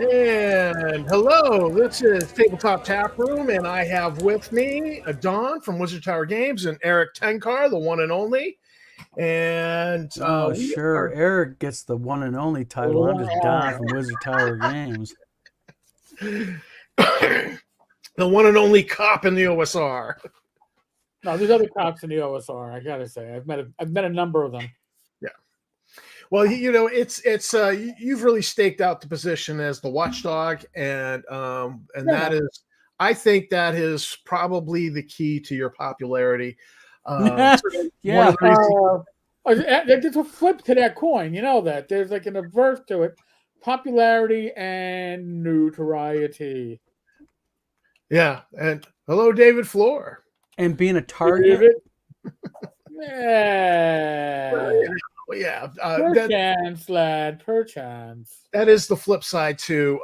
And hello, this is Tabletop Tap Room, and I have with me Don from Wizard Tower Games and Erik Tenkar, the one and only. And we Sure. are Eric gets the one and only title. I'm just Don from Wizard Tower Games. the one and only cop in the OSR. No, there's other cops in the OSR. I gotta say, I've met a number of them. Yeah. Well, it's you've really staked out the position as the watchdog, and that is, I think that is probably the key to your popularity. There's a flip to that coin. You know that there's like an averse to it: popularity and notoriety. Yeah, and hello, David Floor. And being a target. Yeah. Perchance, lad, perchance. That is the flip side to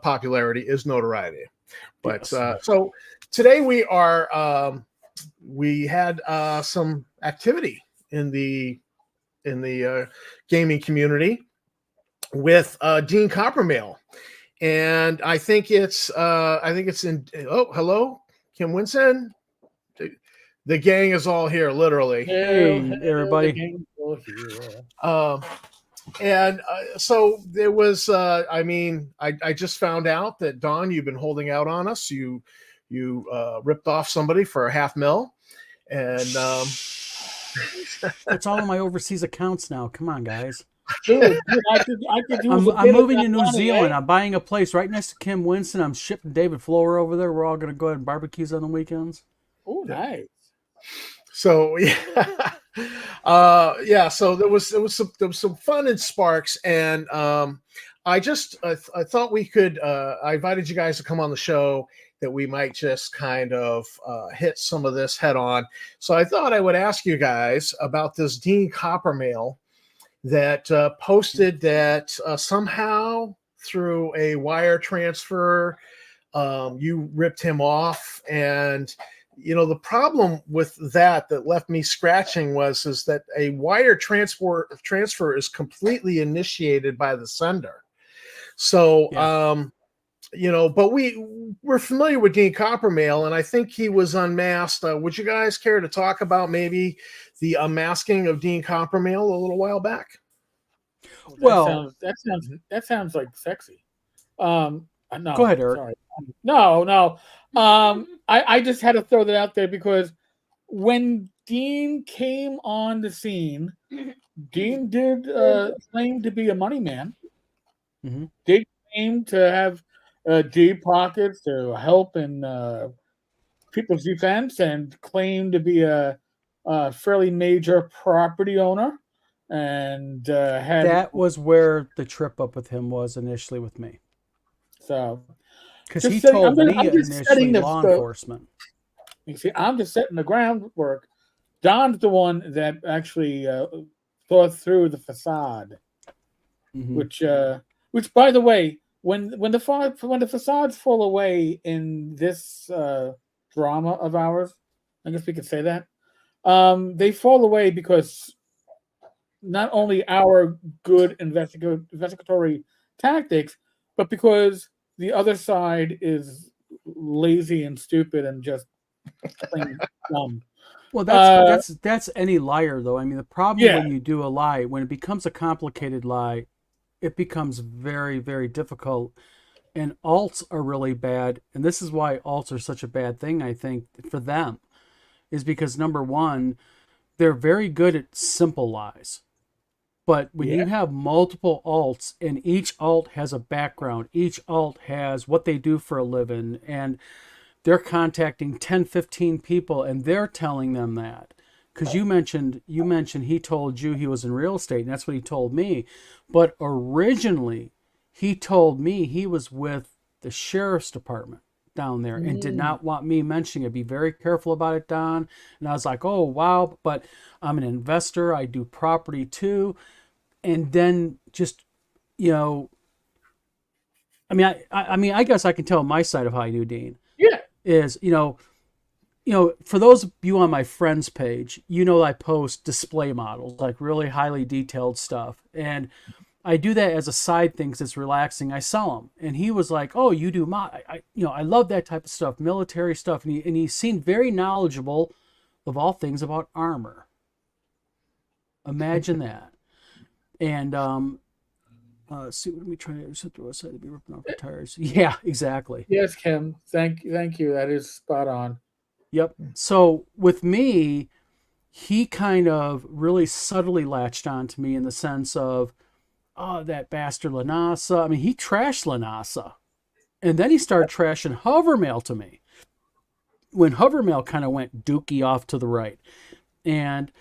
popularity is notoriety. But so today we had some activity in the gaming community with Dean Copermail. And I think it's in. Oh, hello, Kim Winson. The gang is all here, literally. Hey, everybody. So there was. I just found out that Don, you've been holding out on us. You ripped off somebody for $500,000, and it's all in my overseas accounts now. Come on, guys. Dude, I'm moving to New Zealand. I'm buying a place right next to Kim Winston. I'm shipping David Flower over there. We're all going to go ahead and barbecues on the weekends. Oh, nice. So So there was some fun in Sparks, and I thought we could. I invited you guys to come on the show that we might just kind of hit some of this head on. So I thought I would ask you guys about this Dean Copermail that posted that somehow through a wire transfer, you ripped him off. And, the problem with that left me scratching is that a wire transfer is completely initiated by the sender. So, but we're familiar with Dean Copermail, and I think he was unmasked. Would you guys care to talk about maybe the unmasking of Dean Copermail a little while back? Well, that sounds like sexy. No, go ahead, Eric. Sorry. No. I just had to throw that out there because when Dean came on the scene, Dean did claim to be a money man. Mm-hmm. Did claim to have deep pockets to help in people's defense, and claimed to be a fairly major property owner. And that was where the trip up with him was initially with me. So, because he told me initially law enforcement. You see, I'm just setting the groundwork. Don's the one that actually thought through the facade, mm-hmm. which by the way, when the facades fall away in this drama of ours, I guess we could say that they fall away because not only our good investigatory tactics, but because the other side is lazy and stupid and just plain dumb. Well, that's any liar, though. I mean, the problem when you do a lie, when it becomes a complicated lie, it becomes very, very difficult. And alts are really bad. And this is why alts are such a bad thing, I think, for them, is because, number one, they're very good at simple lies. But when you have multiple alts and each alt has a background, each alt has what they do for a living, and they're contacting 10, 15 people and they're telling them that. Because you mentioned he told you he was in real estate, and that's what he told me. But originally, he told me he was with the sheriff's department down there and did not want me mentioning it. Be very careful about it, Don. And I was like, oh, wow, but I'm an investor. I do property too. And then just, I I guess I can tell my side of how I do Dean. Yeah. Is, for those of you on my friends page, I post display models, like really highly detailed stuff. And I do that as a side thing because it's relaxing. I sell them, and he was like, "Oh, you do I love that type of stuff, military stuff." And he seemed very knowledgeable of all things about armor. Imagine that. And see, let me try to set the website to be ripping off the tires. Yeah, exactly. Yes, Kim. Thank you. That is spot on. Yep. So with me, he kind of really subtly latched on to me in the sense of, oh, that bastard Lanasa. I mean, he trashed Lanasa. And then he started trashing Hovermail to me. When Hovermail kind of went dookie off to the right. And,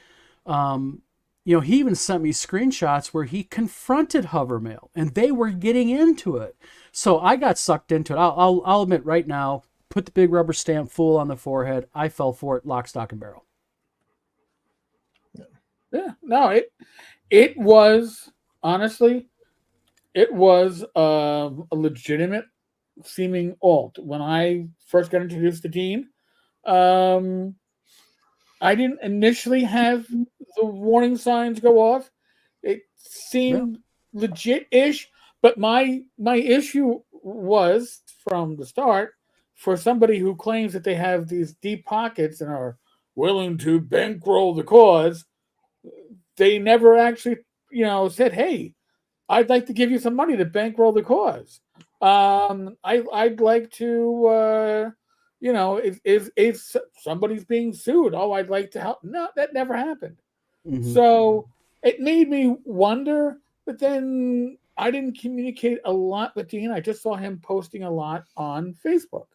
he even sent me screenshots where he confronted Hovermail. And they were getting into it. So I got sucked into it. I'll admit right now, put the big rubber stamp fool on the forehead. I fell for it, lock, stock, and barrel. Yeah. No, it was... Honestly, it was a legitimate seeming alt. When I first got introduced to Dean, I didn't initially have the warning signs go off. It seemed legit-ish, but my issue was from the start, for somebody who claims that they have these deep pockets and are willing to bankroll the cause, they never actually said, "Hey, I'd like to give you some money to bankroll the cause. I'd like to, if somebody's being sued, I'd like to help." No, that never happened. Mm-hmm. So it made me wonder, but then I didn't communicate a lot with Dean. I just saw him posting a lot on Facebook.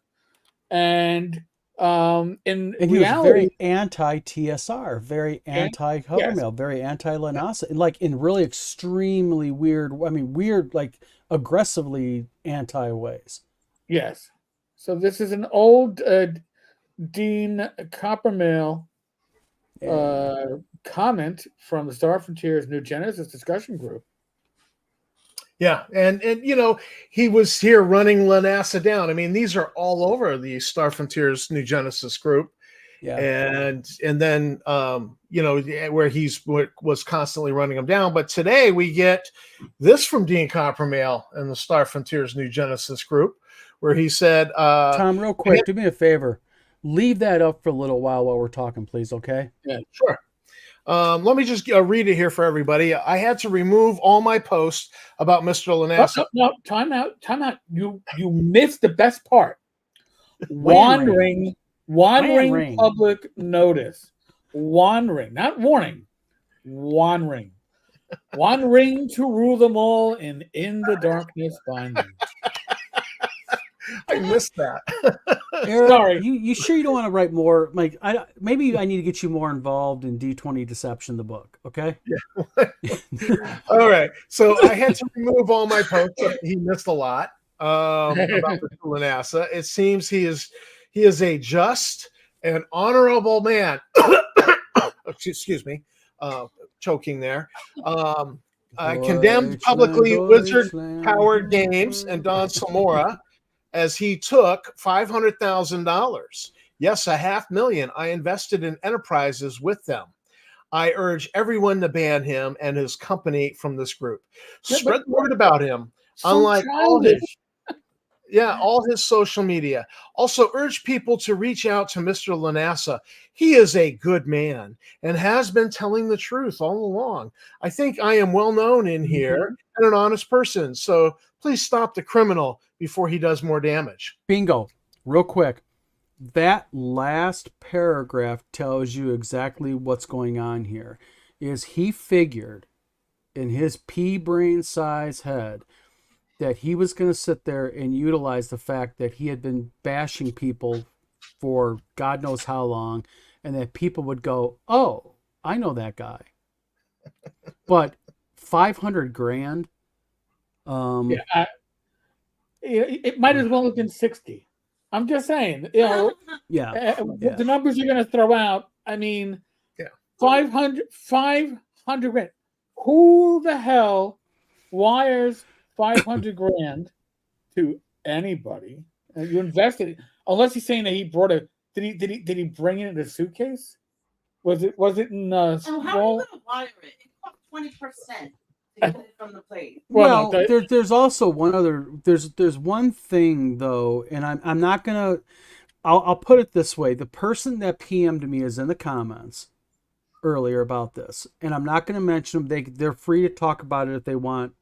And in he reality, was very anti-TSR, very anti-Hovermail, very anti-Lanasa, like in really extremely weird, like aggressively anti ways. Yes. So this is an old Dean Copermail comment from the Star Frontiers New Genesis discussion group. Yeah, and he was here running Lanasa down. I mean, these are all over the Star Frontiers New Genesis group. Yeah, and then where was constantly running them down. But today we get this from Dean Copermail in the Star Frontiers New Genesis group, where he said, "Tom, real quick, do me a favor, leave that up for a little while we're talking, please. Okay? Yeah, sure." Let me just read it here for everybody. I had to remove all my posts about Mr. Lanasa. No, time out. You missed the best part. Wandering public notice. Wandering, not warning. Wandering. Wandering to rule them all, and in the darkness find them. I missed that. Erik, sorry. You sure you don't want to write more? Like, maybe I need to get you more involved in D20 Deception, the book. Okay. Yeah. All right. So I had to remove all my posts. He missed a lot about Lanasa. It seems he is a just and honorable man. Excuse me. Choking there. Condemned publicly Wizard Powered Games and Don Semora, as he took $500,000. Yes, $500,000. I invested in enterprises with them. I urge everyone to ban him and his company from this group. Spread the word about him. Unlike all his social media. Also urge people to reach out to Mr. Lanasa. He is a good man and has been telling the truth all along. I think I am well known in here and an honest person. So please stop the criminal before he does more damage. Bingo. Real quick. That last paragraph tells you exactly what's going on here. Is he figured in his pea-brain size head that he was going to sit there and utilize the fact that he had been bashing people for God knows how long, and that people would go, "Oh, I know that guy." But $500,000. It might as well have been 60. I'm just saying, the numbers you're going to throw out. I mean, 500 grand. Who the hell wires $500,000 to anybody? You invested, unless he's saying that he brought a. Did he bring it in a suitcase? Was it in how are you going to wire it? It cost 20%. from the plate. Well, there's also one other. There's one thing though, and I'm not gonna. I'll put it this way: the person that PM'd me is in the comments earlier about this, and I'm not gonna mention them. They're free to talk about it if they want,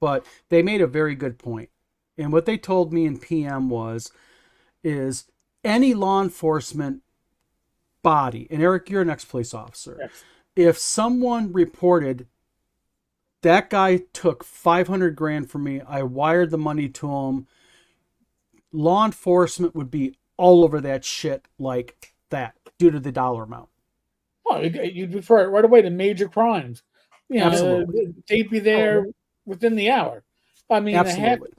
but they made a very good point. And what they told me in PM is any law enforcement body, and Eric, you're an ex-police officer. Yes. If someone reported that guy took 500 grand from me, I wired the money to him, law enforcement would be all over that shit like that due to the dollar amount. Well, you'd refer it right away to major crimes. You know, Absolutely. they'd be there within the hour. I mean, Absolutely.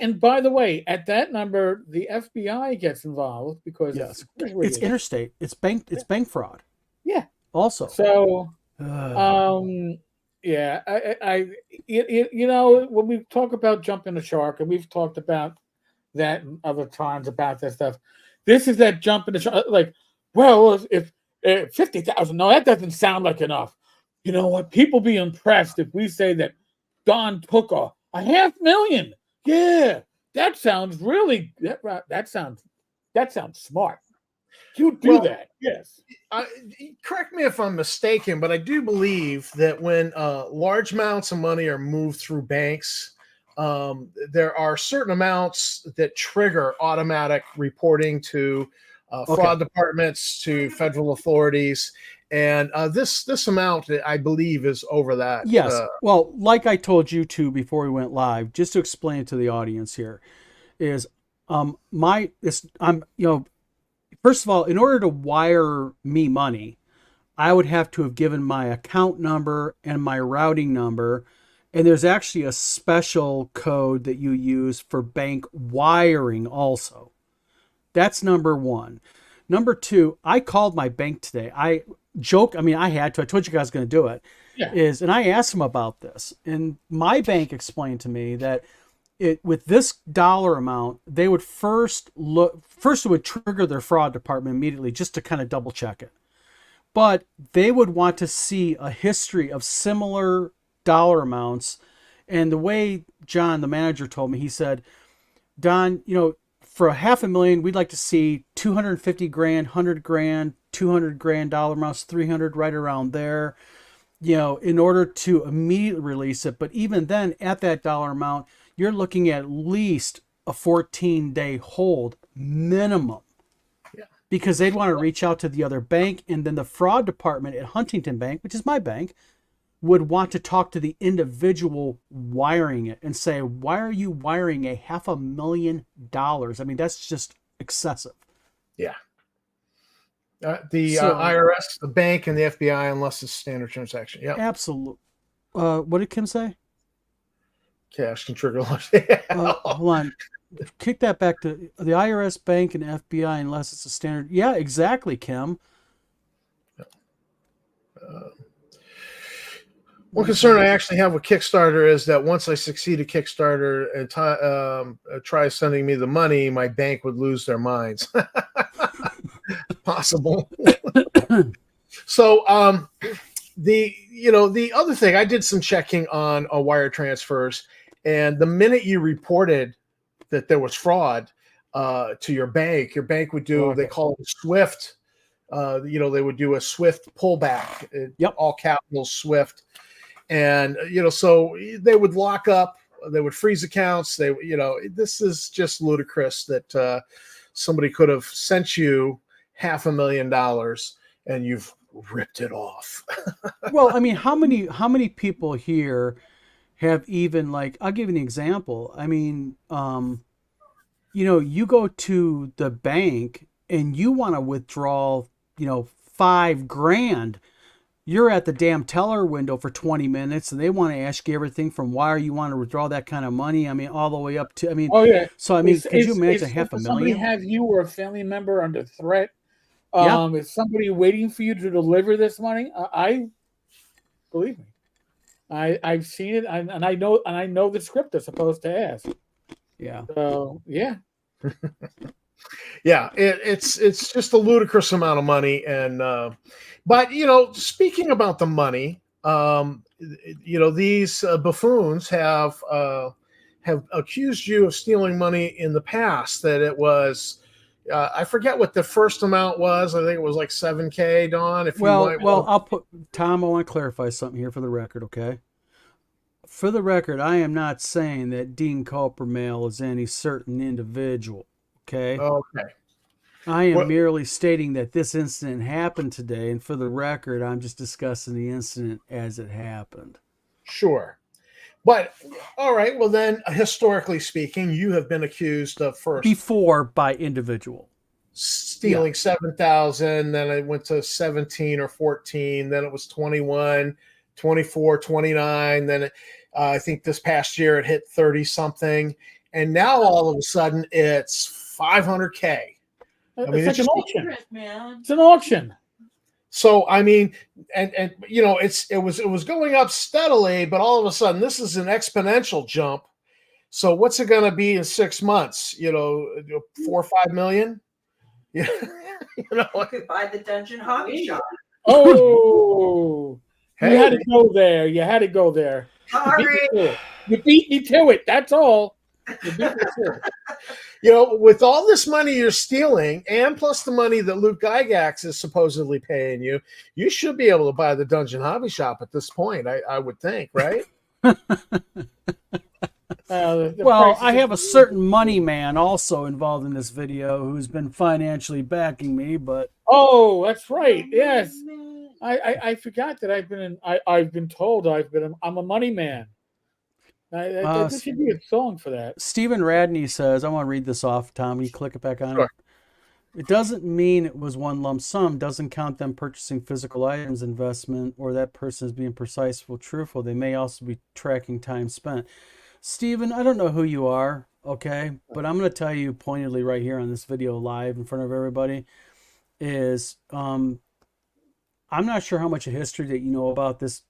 And by the way, at that number, the FBI gets involved because it's interstate. It's bank fraud. Yeah. Also. So, yeah, you know, when we talk about jumping the shark, and we've talked about that other times about that stuff, this is that jump in the shark. Like, well, if 50,000, no, that doesn't sound like enough. You know what? People be impressed if we say that Don took a $500,000. Yeah, that sounds really that sounds smart. You do that, yes. Correct me if I'm mistaken, but I do believe that when large amounts of money are moved through banks, there are certain amounts that trigger automatic reporting to fraud departments, to federal authorities. And this amount, I believe, is over that. Yes. Well, like I told you two before we went live, just to explain it to the audience here, is first of all, in order to wire me money, I would have to have given my account number and my routing number. And there's actually a special code that you use for bank wiring also. That's number one. Number two, I called my bank today. I had to. I told you guys I was going to do it. Yeah. And I asked them about this. And my bank explained to me that with this dollar amount, they would first it would trigger their fraud department immediately just to kind of double check it. But they would want to see a history of similar dollar amounts. And the way John, the manager, told me, he said, Don, for $500,000, we'd like to see 250 grand, 100 grand, 200 grand dollar amounts, 300 right around there, in order to immediately release it. But even then, at that dollar amount, you're looking at least a 14-day hold minimum. Yeah. Because they'd want to reach out to the other bank, and then the fraud department at Huntington Bank, which is my bank, would want to talk to the individual wiring it and say, why are you wiring $500,000? I mean, that's just excessive. Yeah. The IRS, the bank, and the FBI, unless it's standard transaction. Yeah. Absolutely. What did Kim say? Cash can trigger loss. Hold on. Kick that back to the IRS, bank, and FBI, unless it's a standard. Yeah, exactly, Kim. One concern I actually have with Kickstarter is that once I succeed at Kickstarter and try sending me the money, my bank would lose their minds. Possible. So the other thing, I did some checking on wire transfers, and the minute you reported that there was fraud to your bank would do, they call it SWIFT. They would do a SWIFT pullback. Yep. All capitals SWIFT. And, so they would lock up, they would freeze accounts. This is just ludicrous that somebody could have sent you $500,000 and you've ripped it off. Well, I mean, how many people here have even, like, I'll give you an example. I mean, you go to the bank and you want to withdraw, $5,000. You're at the damn teller window for 20 minutes and they want to ask you everything from why you want to withdraw that kind of money. I mean, all the way up to, oh yeah. So, I mean, could you imagine $500,000? Somebody have you or a family member under threat? Is somebody waiting for you to deliver this money? I believe me. I've seen it and I know the script they're supposed to ask. Yeah. So, yeah. Yeah, it's just a ludicrous amount of money. And but speaking about the money, these buffoons have accused you of stealing money in the past. That it was, I forget what the first amount was. I think it was like $7,000, Don. If you might. Well, I'll put Tom. I want to clarify something here for the record, okay? For the record, I am not saying that Dean Copermail is any certain individual, okay? Okay. I am merely stating that this incident happened today, and for the record, I'm just discussing the incident as it happened. Sure. But, all right, well then, historically speaking, you have been accused of first... Before by individual. Stealing 7,000, then it went to 17 or 14, then it was 21, 24, 29, then I think this past year it hit 30-something, and now all of a sudden it's $500K. I mean, it's like an auction, man. It's an auction. So I mean, and it was going up steadily, but all of a sudden this is an exponential jump. So what's it going to be in 6 months? 4 or 5 million. You could buy the Dungeon Hobby Shop. Oh, hey. You had to go there. You had to go there. Sorry, you beat me to it. That's all. You beat me to it. With all this money you're stealing, and plus the money that Luke Gygax is supposedly paying you, you should be able to buy the Dungeon Hobby Shop at this point, I would think, right? Well, I have a certain money man also involved in this video who's been financially backing me, but... Oh, that's right, yes. I forgot that I've been told I'm a money man. There should be a song for that. Stephen Radney says, I want to read this off, Tom. You click it back on it. It doesn't mean it was one lump sum. Doesn't count them purchasing physical items investment or that person is being precise or truthful. They may also be tracking time spent. Stephen, I don't know who you are, okay? But I'm going to tell you pointedly right here on this video live in front of everybody is I'm not sure how much of history that you know about this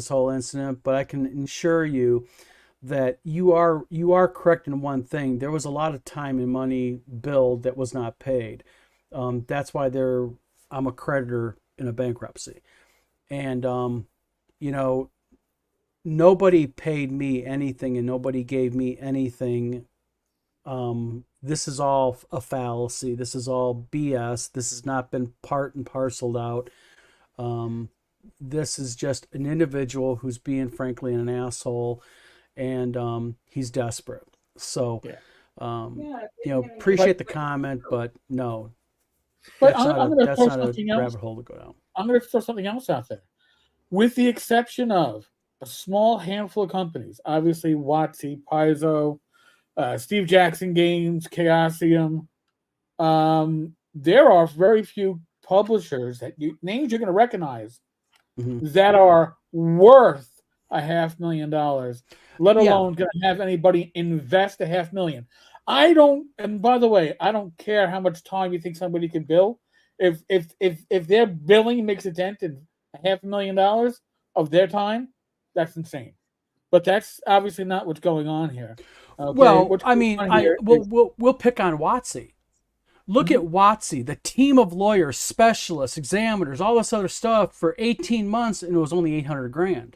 whole incident, but I can assure you that you are correct in one thing. There was a lot of time and money billed that was not paid. That's why I'm a creditor in a bankruptcy. And, nobody paid me anything and nobody gave me anything. This is all a fallacy. This is all BS. This has not been part and parceled out. This is just an individual who's being, frankly, an asshole. And he's desperate. So, appreciate the comment, but no. But I'm going to throw something else. Rabbit hole to go down. I'm going to throw something else out there. With the exception of a small handful of companies, obviously WotC, Paizo, Steve Jackson Games, Chaosium, there are very few publishers names you're going to recognize that are worth $500,000, let alone going to have anybody invest $500,000. And by the way, I don't care how much time you think somebody can bill. If their billing makes a dent in $500,000 of their time, that's insane. But that's obviously not what's going on here. Okay? Well, we'll pick on WotC. Look at WotC, the team of lawyers, specialists, examiners, all this other stuff for 18 months, and it was only $800,000.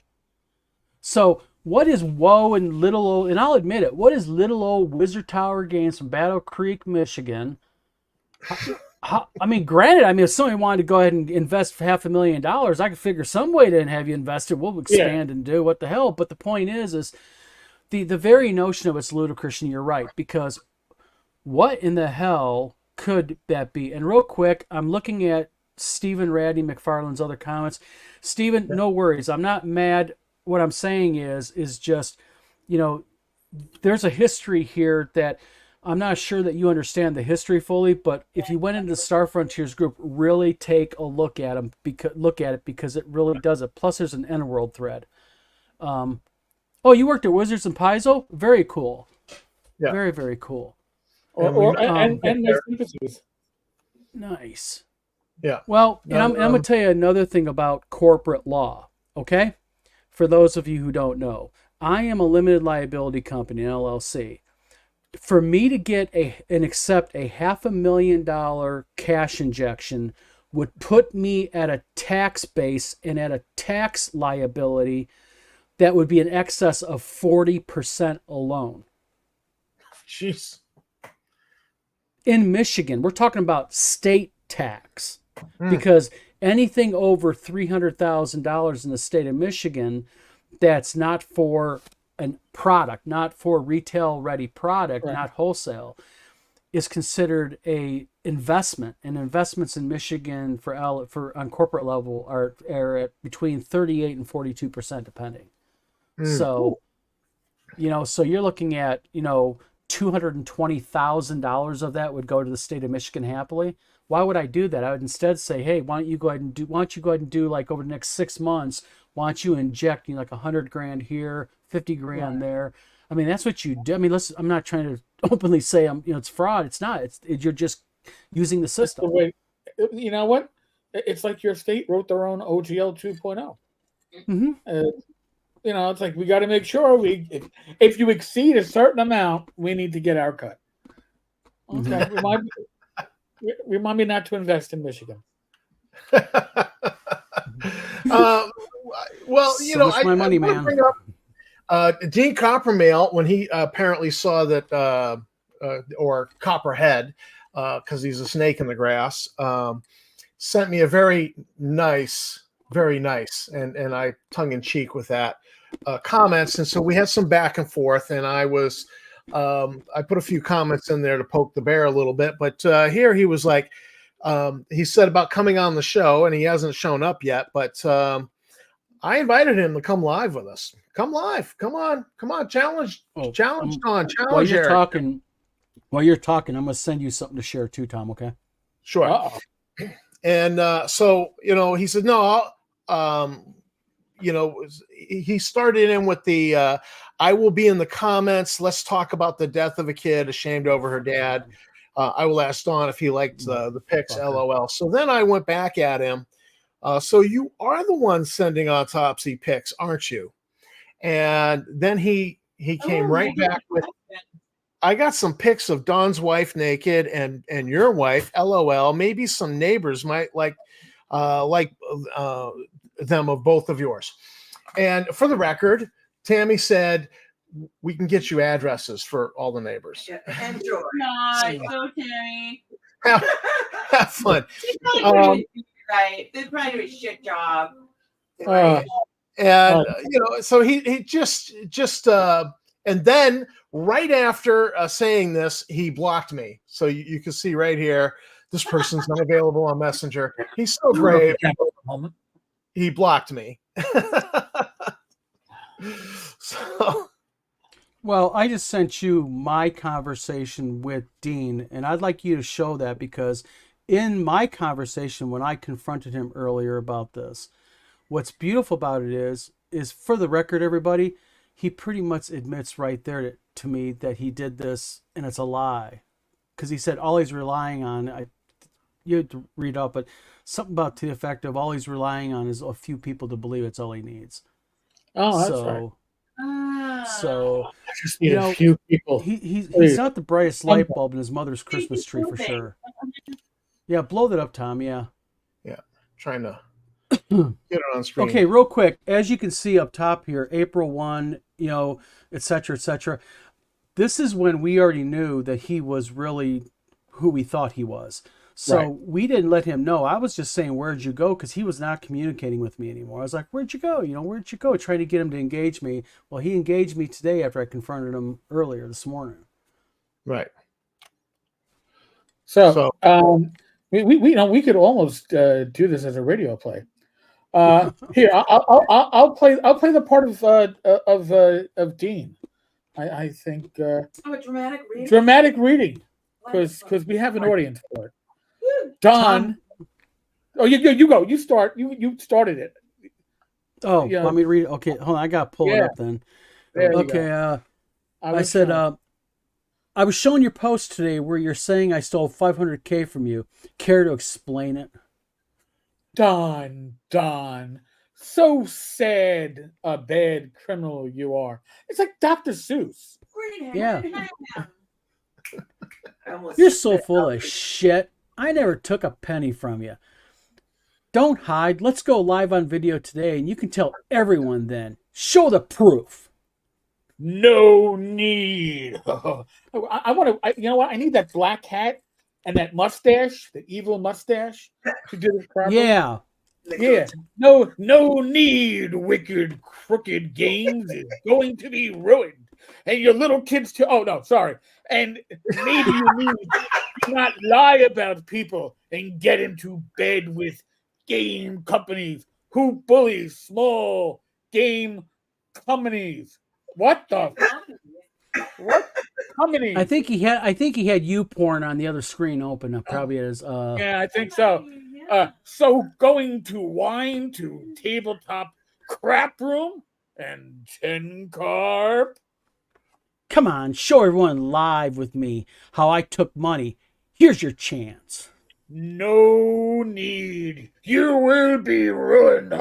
So what is woe and little old, and I'll admit it, what is little old Wizard Tower Games from Battle Creek, Michigan? Granted, if somebody wanted to go ahead and invest $500,000, I could figure some way to have you invested. We'll expand and do what the hell. But the point is the very notion of it's ludicrous, and you're right, because what in the hell could that be? And real quick, I'm looking at Stephen Radney McFarland's other comments. Stephen, no worries. I'm not mad. What I'm saying is just, there's a history here that I'm not sure that you understand the history fully, but if you went into the Star Frontiers group, really take a look at it because it really does it. Plus, there's an N-World thread. You worked at Wizards and Paizo? Very cool. Yeah. Very, very cool. And their sympathies. Nice. Yeah. Well, and I'm going to tell you another thing about corporate law, okay? For those of you who don't know, I am a limited liability company, an LLC. For me to get and accept a $500,000 cash injection would put me at a tax base and at a tax liability that would be in excess of 40% alone. Jeez. In Michigan, we're talking about state tax, because anything over $300,000 in the state of Michigan that's not for a product, not for retail ready product, not wholesale, is considered a investment. And investments in Michigan for on corporate level are at between 38 and 42% depending. So, so you're looking at, $220,000 of that would go to the state of Michigan happily. Why would I do that? I would instead say, hey, why don't you go ahead and do like over the next 6 months, why don't you inject like $100,000 here, 50,000 there. I mean, that's what you do. I mean, I'm not trying to openly say it's fraud. It's not. You're just using the system. The way, you know what? It's like your state wrote their own OGL 2.0. Mm-hmm. It's like we got to make sure if you exceed a certain amount, we need to get our cut. Okay, remind me not to invest in Michigan. Well, my money, man. Bring up, Dean Copermail, when he apparently saw that, or Copperhead, because he's a snake in the grass, sent me a very nice, and I tongue in cheek with that comments, and so we had some back and forth, and I put a few comments in there to poke the bear a little bit, but here he was like, he said about coming on the show, and he hasn't shown up yet, but I invited him to come live with us. Come live. Come on. Challenge Don. Challenge Erik. While you're talking, I'm going to send you something to share too, Tom. Okay. Sure. Uh-oh. And so, he said, no, he started in with the, I will be in the comments. Let's talk about the death of a kid ashamed over her dad. I will ask Don if he liked the pics, LOL. So then I went back at him. So you are the one sending autopsy pics, aren't you? And then he came right back with, I got some pics of Don's wife naked and your wife, LOL. Maybe some neighbors might like them of both of yours. And for the record, Tammy said we can get you addresses for all the neighbors. Yeah, enjoy. Nice, so Tammy. Have fun. Right, they're trying to do a shit job. So he just and then right after saying this, he blocked me. So you can see right here, this person's not available on Messenger. He's so brave. He blocked me. Well, I just sent you my conversation with Dean, and I'd like you to show that, because in my conversation when I confronted him earlier about this, what's beautiful about it is for the record, everybody, he pretty much admits right there to me that he did this and it's a lie. Because he said all he's relying on, you had to read up, but something about to the effect of all he's relying on is a few people to believe it's all he needs. Oh, that's right. So, I just need a few people. He's not the brightest light bulb in his mother's Christmas tree for sure. Yeah, blow that up, Tom. Yeah. Trying to get it on screen. Okay, real quick. As you can see up top here, April 1, et cetera, et cetera. This is when we already knew that he was really who we thought he was. So we didn't let him know. I was just saying, where'd you go? Because he was not communicating with me anymore. I was like, where'd you go? Where'd you go? Trying to get him to engage me. Well, he engaged me today after I confronted him earlier this morning. Right. So we could almost do this as a radio play. Here, I'll play the part of Dean. I think a dramatic reading. Dramatic reading, because we have an audience for it. Don, you go. You start. You started it. Oh, let me read it. Okay, hold on. I got to pull it up then. Okay. I said, I was showing your post today where you're saying I stole $500K from you. Care to explain it? Don, so sad, a bad criminal you are. It's like Dr. Seuss. Yeah. You're so full of shit. I never took a penny from you. Don't hide. Let's go live on video today, and you can tell everyone then. Show the proof. No need. I want to. You know what? I need that black hat and that mustache, the evil mustache, to do this properly. Yeah. Yeah. No need. Wicked, crooked games is going to be ruined, and your little kids too. Oh no, sorry. And maybe you need to not lie about people and get into bed with game companies who bully small game companies. What the? What companies? I think he had you porn on the other screen open up. Probably as Yeah, I think so. So going to wine to tabletop crap room and Tenkar. Come on, show everyone live with me how I took money. Here's your chance. No need. You will be ruined.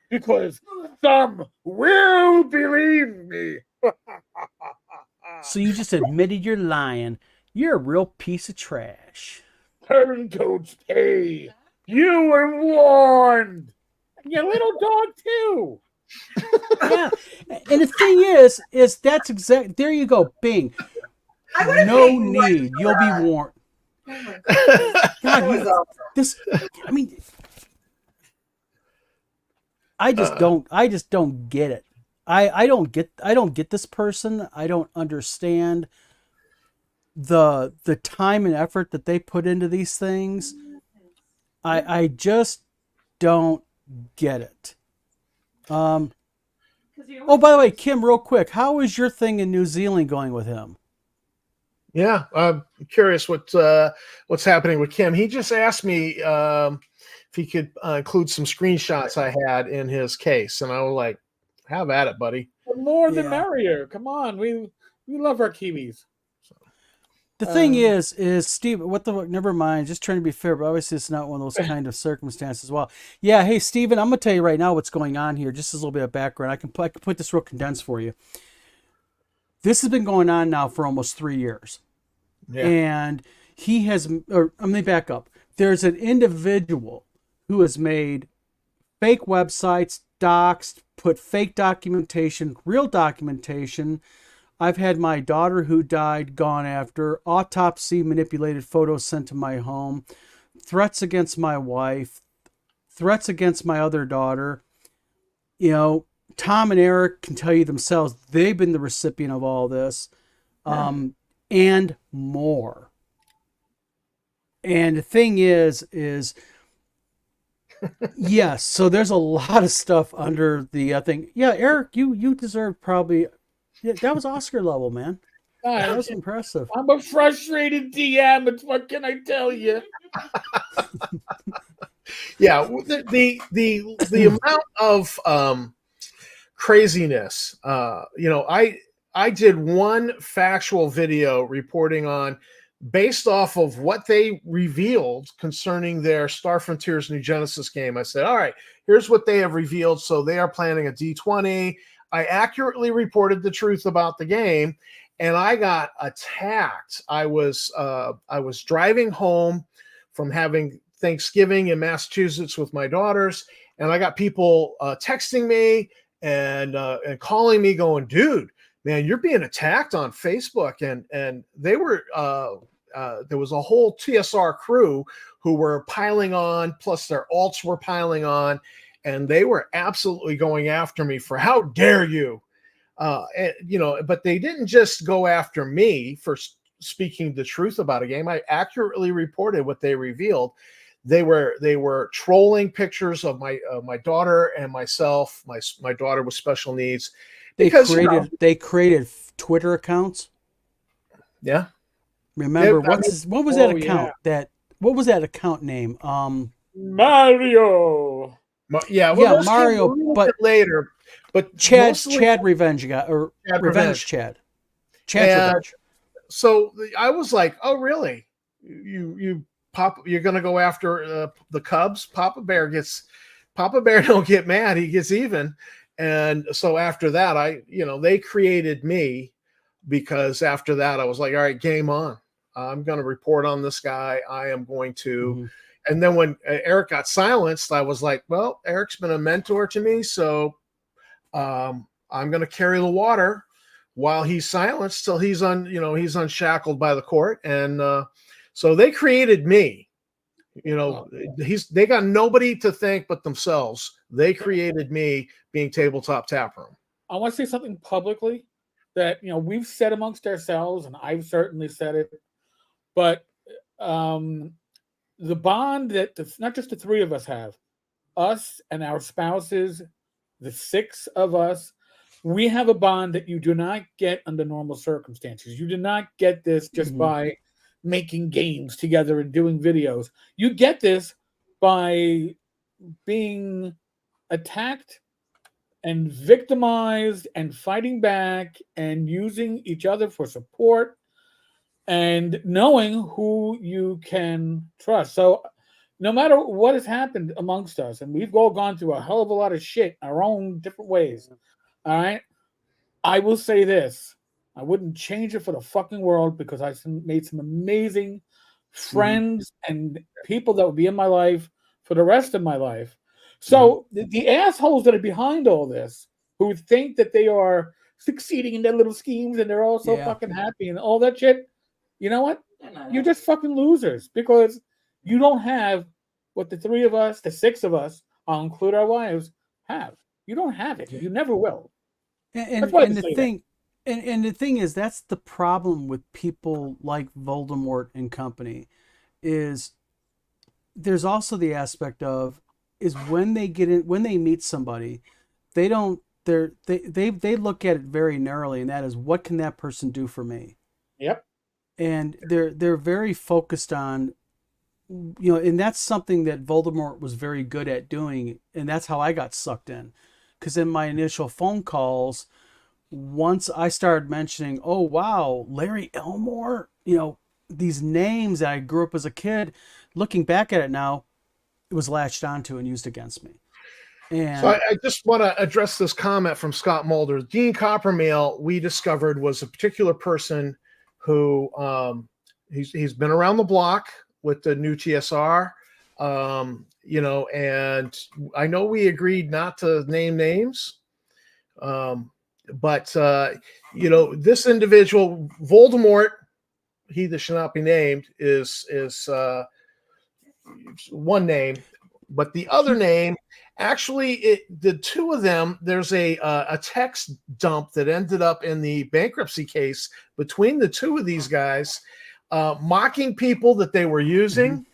Because some will believe me. So you just admitted you're lying. You're a real piece of trash. Turncoats pay. You were warned. Your little dog too. Yeah, and the thing is that's exact. There you go, Bing. No need. You'll be warned. God, this. I mean, I just don't get it. I don't get this person. I don't understand the time and effort that they put into these things. I just don't get it. Oh, by the way, Kim, real quick, how is your thing in New Zealand going with him? Yeah, I'm curious what's happening with Kim. He just asked me if he could include some screenshots I had in his case, and I was like, "Have at it, buddy." The more the merrier. Come on, we love our Kiwis. The thing is Steve, what the fuck? Never mind. Just trying to be fair, but obviously it's not one of those kind of circumstances. Well, yeah. Hey, Steven, I'm gonna tell you right now what's going on here. Just a little bit of background. I can put this real condensed for you. This has been going on now for almost 3 years, and he has. Or let me back up. There's an individual who has made fake websites, doxed, put fake documentation, real documentation. I've had my daughter who died gone after, autopsy manipulated photos sent to my home, threats against my wife, threats against my other daughter. You know, Tom and Erik can tell you themselves, they've been the recipient of all this, and more. And the thing is yes, so there's a lot of stuff under the thing. Yeah, Erik, you deserve probably... Yeah, that was Oscar level, man. That was impressive. I'm a frustrated DM. It's what can I tell you? Yeah, the amount of craziness. I did one factual video reporting on, based off of what they revealed concerning their Star Frontiers New Genesis game. I said, all right, here's what they have revealed. So they are planning a D20. I accurately reported the truth about the game, and I got attacked. I was driving home from having Thanksgiving in Massachusetts with my daughters, and I got people texting me and calling me, going, "Dude, man, you're being attacked on Facebook." And they were there was a whole TSR crew who were piling on, plus their alts were piling on. And they were absolutely going after me for, how dare you? But they didn't just go after me for speaking the truth about a game. I accurately reported what they revealed. They were trolling pictures of my daughter and myself. My daughter with special needs. They created Twitter accounts. Yeah. Remember what was that account? Yeah. What was that account name? Mario. Mario, but later, but Chad Revenge got, or Chad Revenge Chad. Revenge. So I was like, oh really? You you're gonna go after the Cubs? Papa Bear don't get mad, he gets even. And so after that, they created me, because after that I was like, all right, game on. I'm going to report on this guy. I am going to, And then when Erik got silenced, I was like, well, Erik's been a mentor to me, so I'm going to carry the water while he's silenced till he's he's unshackled by the court. And so they created me. They got nobody to thank but themselves. They created me being Tabletop Taproom. I want to say something publicly that we've said amongst ourselves, and I've certainly said it, but the bond that not just the three of us have, us and our spouses, the six of us, we have a bond that you do not get under normal circumstances. You do not get this just by making games together and doing videos. You get this by being attacked and victimized and fighting back and using each other for support and knowing who you can trust. So no matter what has happened amongst us, and we've all gone through a hell of a lot of shit our own different ways, all right, I will say this. I wouldn't change it for the fucking world, because I made some amazing friends and people that would be in my life for the rest of my life. So the assholes that are behind all this, who think that they are succeeding in their little schemes and they're all so fucking happy and all that shit, you know what? You're just fucking losers, because you don't have what the three of us, the six of us, I'll include our wives, have. You don't have it. You never will. And the thing is, that's the problem with people like Voldemort and company, is there's also the aspect of is when they meet somebody, they look at it very narrowly, and that is, what can that person do for me? Yep. And they're very focused on, and that's something that Voldemort was very good at doing, and that's how I got sucked in. Because in my initial phone calls, once I started mentioning, oh wow, Larry Elmore, these names that I grew up as a kid, looking back at it now, it was latched onto and used against me. And so I just want to address this comment from Scott Mulder. Dean Copermail, we discovered, was a particular person who he's been around the block with the Nu TSR, and I know we agreed not to name names, but this individual, Voldemort, he that shall not be named, is one name, but the other name, actually, the two of them, there's a text dump that ended up in the bankruptcy case between the two of these guys, mocking people that they were using,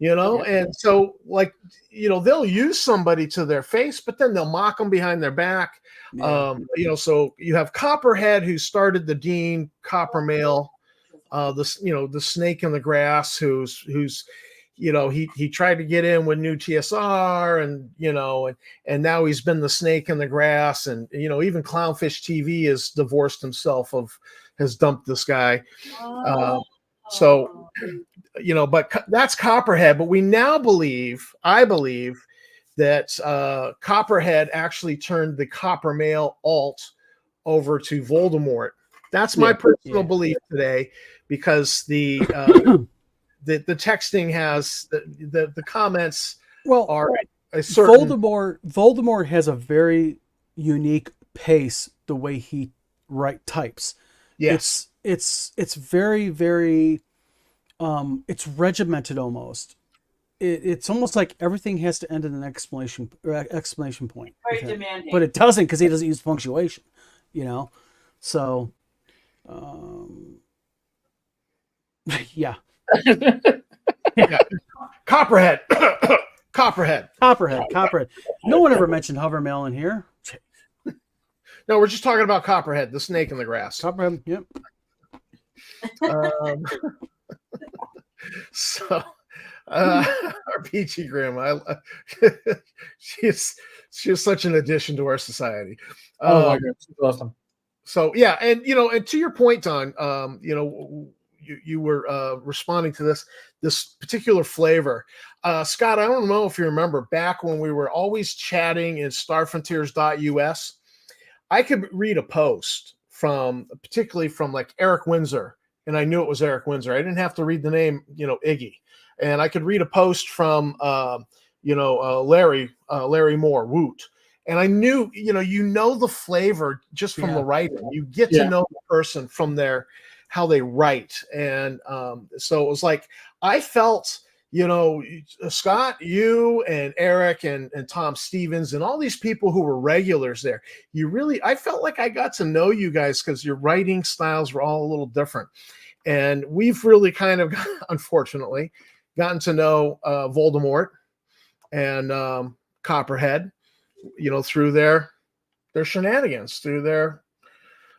and so they'll use somebody to their face, but then they'll mock them behind their back. So you have Copperhead, who started the Dean Copermail, the snake in the grass, who's he tried to get in with Nu TSR, and now he's been the snake in the grass, and even Clownfish TV has divorced himself has dumped this guy. But that's Copperhead. But we now I believe that Copperhead actually turned the Copermail alt over to Voldemort. That's my personal belief today, because the texting has the comments are a certain. Voldemort has a very unique pace the way he types. Yes. It's very, very it's regimented almost. It's almost like everything has to end in an exclamation point. Very demanding. But it doesn't, because he doesn't use punctuation, So yeah. Copperhead. No one ever mentioned Hovermail in here. No, we're just talking about Copperhead, the snake in the grass. Copperhead, yep. So our Peachy Grandma, she's such an addition to our society. Oh my God, she's awesome. So yeah, and to your point, Don, you were responding to this particular flavor. Scott, I don't know if you remember back when we were always chatting in starfrontiers.us, I could read a post particularly from like Eric Windsor, and I knew it was Eric Windsor. I didn't have to read the name, Iggy. and I could read a post from Larry Moore, Woot. And I knew, the flavor just from the writing. You get to know the person from how they write. And so it was like, I felt, Scott, you and Erik and Tom Stevens and all these people who were regulars there, I felt like I got to know you guys because your writing styles were all a little different. And we've really kind of, unfortunately, gotten to know Voldemort and Copperhead, through their shenanigans, through their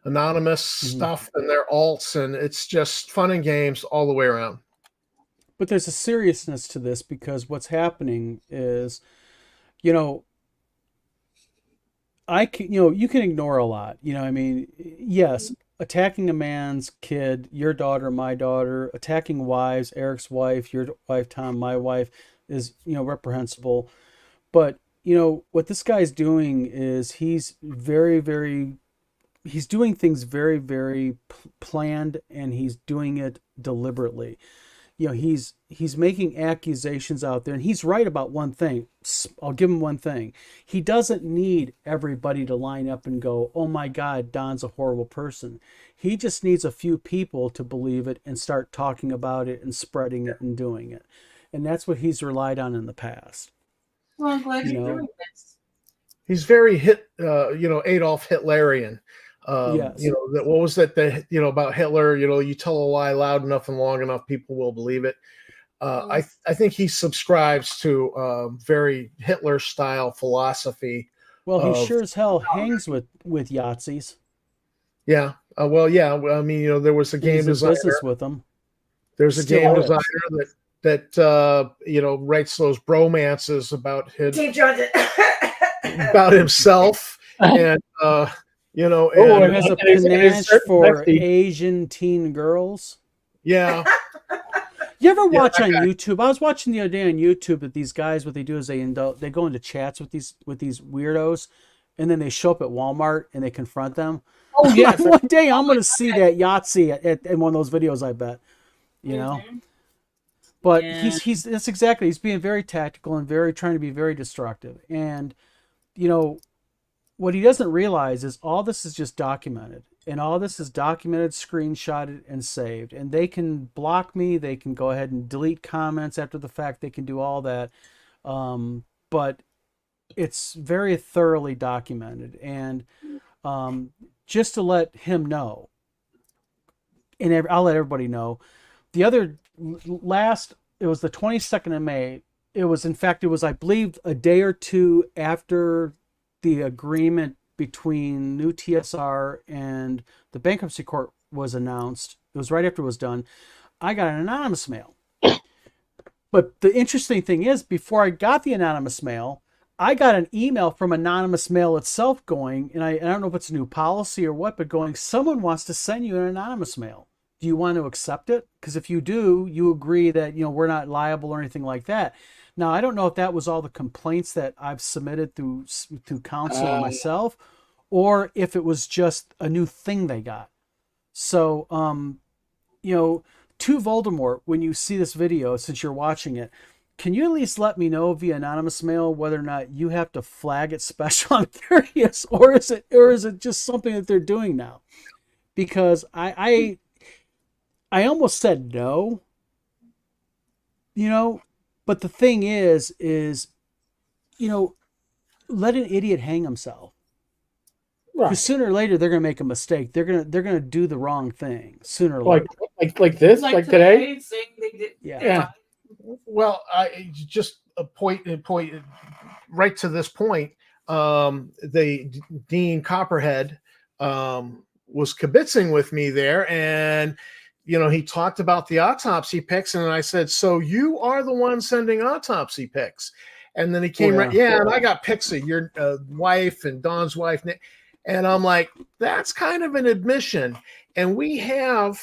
anonymous stuff and their alts, and it's just fun and games all the way around. But there's a seriousness to this, because what's happening is, you can ignore a lot. Yes, attacking a man's kid, your daughter, my daughter, attacking wives, Erik's wife, your wife, Tom, my wife, is, reprehensible. But, what this guy's doing is he's doing things very, very planned, and he's doing it deliberately. He's making accusations out there, and he's right about one thing. I'll give him one thing. He doesn't need everybody to line up and go, oh my God, Don's a horrible person. He just needs a few people to believe it and start talking about it and spreading it and doing it. And that's what he's relied on in the past. Well, I'm glad you're doing this. He's very Adolf Hitlerian. Yes. What was that? About Hitler. You tell a lie loud enough and long enough, people will believe it. I think he subscribes to very Hitler style philosophy. Well, he sure as hell hangs with Yahtzees. Yeah. I mean, there was a game designer. Business with them. There's a game designer that writes those bromances about about himself and. He has a panache for Asian teen girls. Yeah. You ever watch on YouTube? I was watching the other day on YouTube that these guys, what they do is they go into chats with these weirdos, and then they show up at Walmart and they confront them. Oh yeah, one day I'm going to see that Yahtzee in one of those videos. I bet. But he's being very tactical and trying to be very destructive, and what he doesn't realize is all this is just documented, and all this is documented, screenshotted, and saved. And they can block me. They can go ahead and delete comments after the fact. They can do all that. But it's very thoroughly documented. And just to let him know, and I'll let everybody know, it was the 22nd of May. It was, I believe, a day or two after the agreement between Nu TSR and the bankruptcy court was announced. It was right after it was done. I got an anonymous mail. But the interesting thing is, before I got the anonymous mail, I got an email from anonymous mail itself going, and I don't know if it's a new policy or what, but going, someone wants to send you an anonymous mail. Do you want to accept it? Because if you do, you agree that, we're not liable or anything like that. Now, I don't know if that was all the complaints that I've submitted through counsel myself, or if it was just a new thing they got. So, to Voldemort, when you see this video, since you're watching it, can you at least let me know via anonymous mail whether or not you have to flag it special? I'm curious, or is it just something that they're doing now? Because I almost said no, but the thing is, let an idiot hang himself. Right. Because sooner or later they're gonna make a mistake. They're gonna do the wrong thing sooner or later. Like this, like today. Saying they did, Yeah. Well, I just a point right to this point. The Dean Copperhead was kibitzing with me there, and he talked about the autopsy pics, and I said, so you are the one sending autopsy pics? And then he came and I got pics of your wife and Don's wife, and I'm like, that's kind of an admission, and we have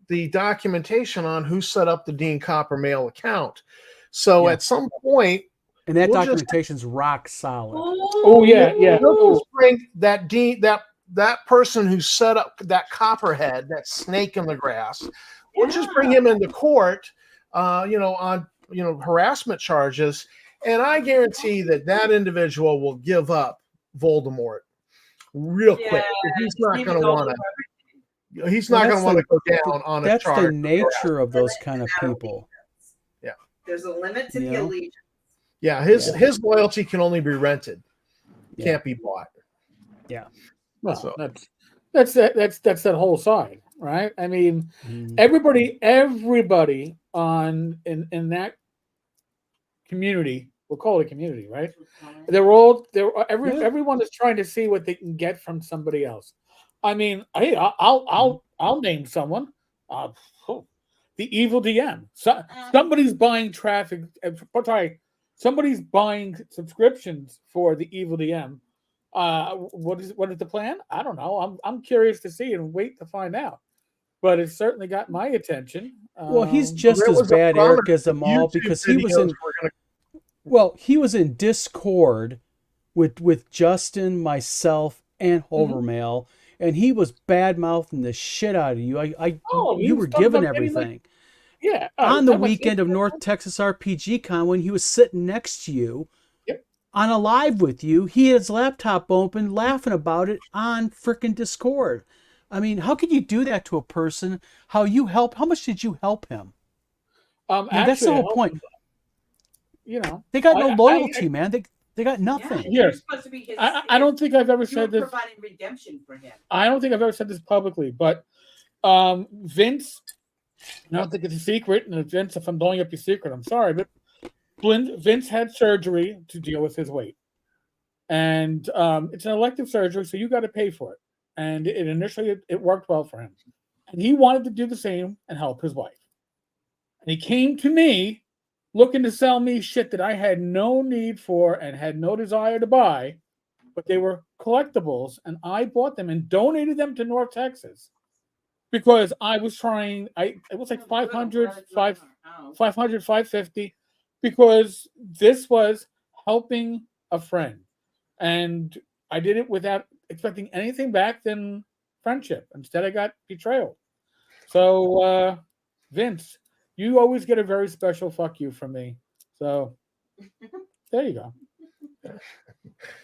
the documentation on who set up the Dean Copermail account. So at some point, and that documentation's rock solid. Oh yeah. We'll bring that Dean, that person who set up that Copperhead, that snake in the grass. We'll just bring him into court, on harassment charges, and I guarantee that individual will give up Voldemort real quick. He's not going to want to. He's not going to want to go down on a charge. That's the nature of those kind of people. Yeah, there's a limit to the allegiance. Yeah, his loyalty can only be rented. Can't be bought. Yeah. Well, so that's that whole side, right? I mean, everybody in that community, we'll call it a community, right? Everyone is trying to see what they can get from somebody else. I mean, hey, I'll name someone. The evil DM. Somebody's buying traffic. Somebody's buying subscriptions for the evil DM. What is the plan? I don't know. I'm curious to see and wait to find out. But it certainly got my attention. Well, he's just as bad, Erik, as them all, because he was in Discord with Justin, myself, and Copermail, and he was bad mouthing the shit out of you. You were given everything. On the weekend of North Texas RPG Con, when he was sitting next to you on a live with you, he had his laptop open, laughing about it on frickin' Discord. I mean, how could you do that to a person? How much did you help him? That's the whole point. They got no loyalty, man. They got nothing. Yes. I don't think I've ever said this. Providing redemption for him. I don't think I've ever said this publicly, but Vince, I don't think it's a secret, and Vince, if I'm blowing up your secret, I'm sorry, but Vince had surgery to deal with his weight. And it's an elective surgery, so you got to pay for it. And initially it worked well for him. And he wanted to do the same and help his wife. And he came to me looking to sell me shit that I had no need for and had no desire to buy, but they were collectibles, and I bought them and donated them to North Texas because I was trying. It was like 500, 550, because this was helping a friend, and I did it without expecting anything back than friendship. Instead, I got betrayal. So, Vince, you always get a very special fuck you from me. So, there you go.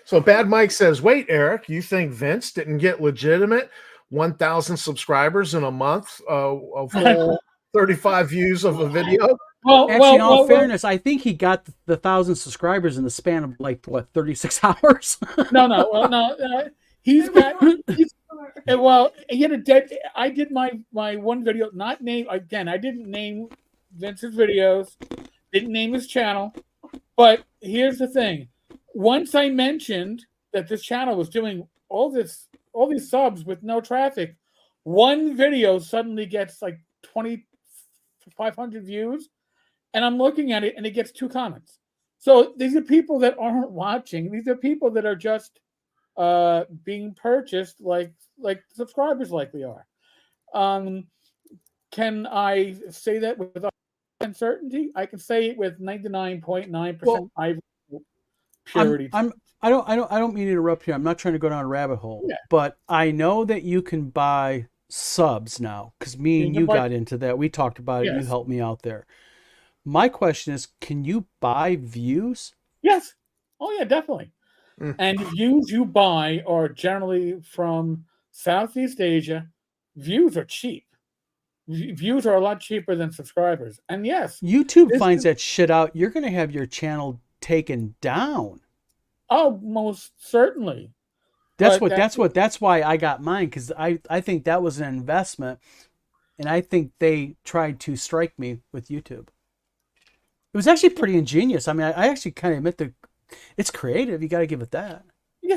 So, Bad Mike says, wait, Erik, you think Vince didn't get legitimate 1,000 subscribers in a month, a full 35 views of a video? Actually, in all fairness, I think he got the 1,000 subscribers in the span of 36 hours. No. He had a dead. I did my one video, not name again. I didn't name Vince's videos, didn't name his channel. But here's the thing: once I mentioned that this channel was doing all these subs with no traffic, one video suddenly gets like 2,500 views, and I'm looking at it and it gets 2 comments. So these are people that aren't watching. These are people that are just being purchased like subscribers likely are. Can I say that with uncertainty? I can say it with 99.9% purity. I don't mean to interrupt here. I'm not trying to go down a rabbit hole, but I know that you can buy subs now, because me and you got into that. We talked about it. You helped me out there. My question is, can you buy views? Yes. Oh yeah, definitely. And views you buy are generally from Southeast Asia. Views are cheap. Views are a lot cheaper than subscribers. And yes, YouTube finds that shit out. You're going to have your channel taken down. Oh, most certainly. That's why I got mine, because I think that was an investment, and I think they tried to strike me with YouTube. It was actually pretty ingenious. I mean, I actually kind of admit that it's creative. You got to give it that. Yeah.